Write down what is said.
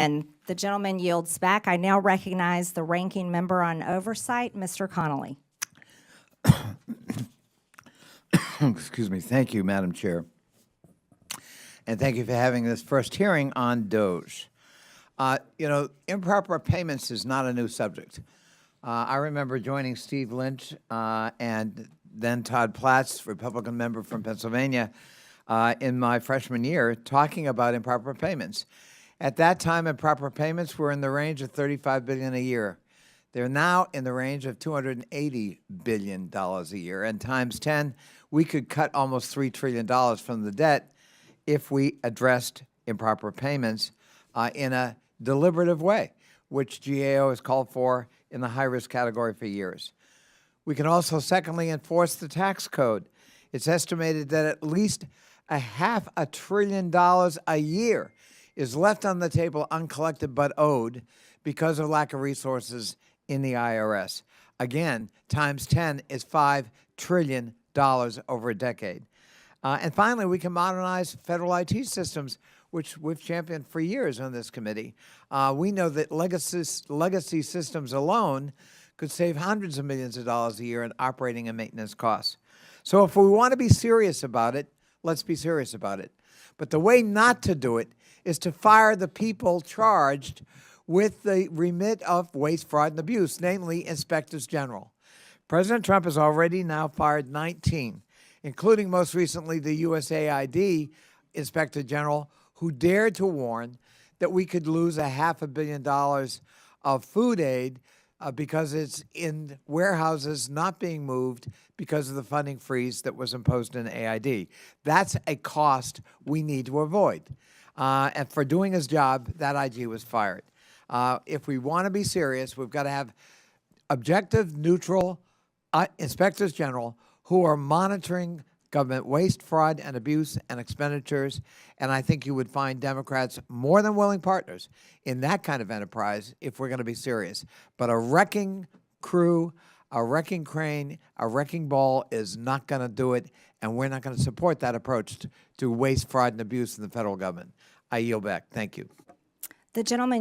And the gentleman yields back. I now recognize the ranking member on Oversight, Mr. Connolly. Excuse me. Thank you, Madam Chair. And thank you for having this first hearing on DOEs. Improper payments is not a new subject. I remember joining Steve Lynch and then Todd Platts, Republican member from Pennsylvania, in my freshman year, talking about improper payments. At that time, improper payments were in the range of $35 billion a year. They're now in the range of $280 billion a year. And times 10, we could cut almost $3 trillion from the debt if we addressed improper payments in a deliberative way, which GAO has called for in the high-risk category for years. We can also, secondly, enforce the tax code. It's estimated that at least $500 billion a year is left on the table uncollected but owed because of lack of resources in the IRS. Again, times 10 is $5 trillion over a decade. And finally, we can modernize federal IT systems, which we've championed for years on this committee. We know that legacy systems alone could save hundreds of millions of dollars a year in operating and maintenance costs. So if we want to be serious about it, let's be serious about it. But the way not to do it is to fire the people charged with the remit of waste, fraud, and abuse, namely inspectors general. President Trump has already now fired 19, including most recently the USAID Inspector General, who dared to warn that we could lose $500 million of food aid because it's in warehouses not being moved because of the funding freeze that was imposed in AID. That's a cost we need to avoid. And for doing his job, that IG was fired. If we want to be serious, we've got to have objective, neutral inspectors general who are monitoring government waste, fraud, and abuse and expenditures. And I think you would find Democrats more than willing partners in that kind of enterprise if we're going to be serious. But a wrecking crew, a wrecking crane, a wrecking ball is not going to do it, and we're not going to support that approach to waste, fraud, and abuse in the federal government. I yield back. Thank you. The gentleman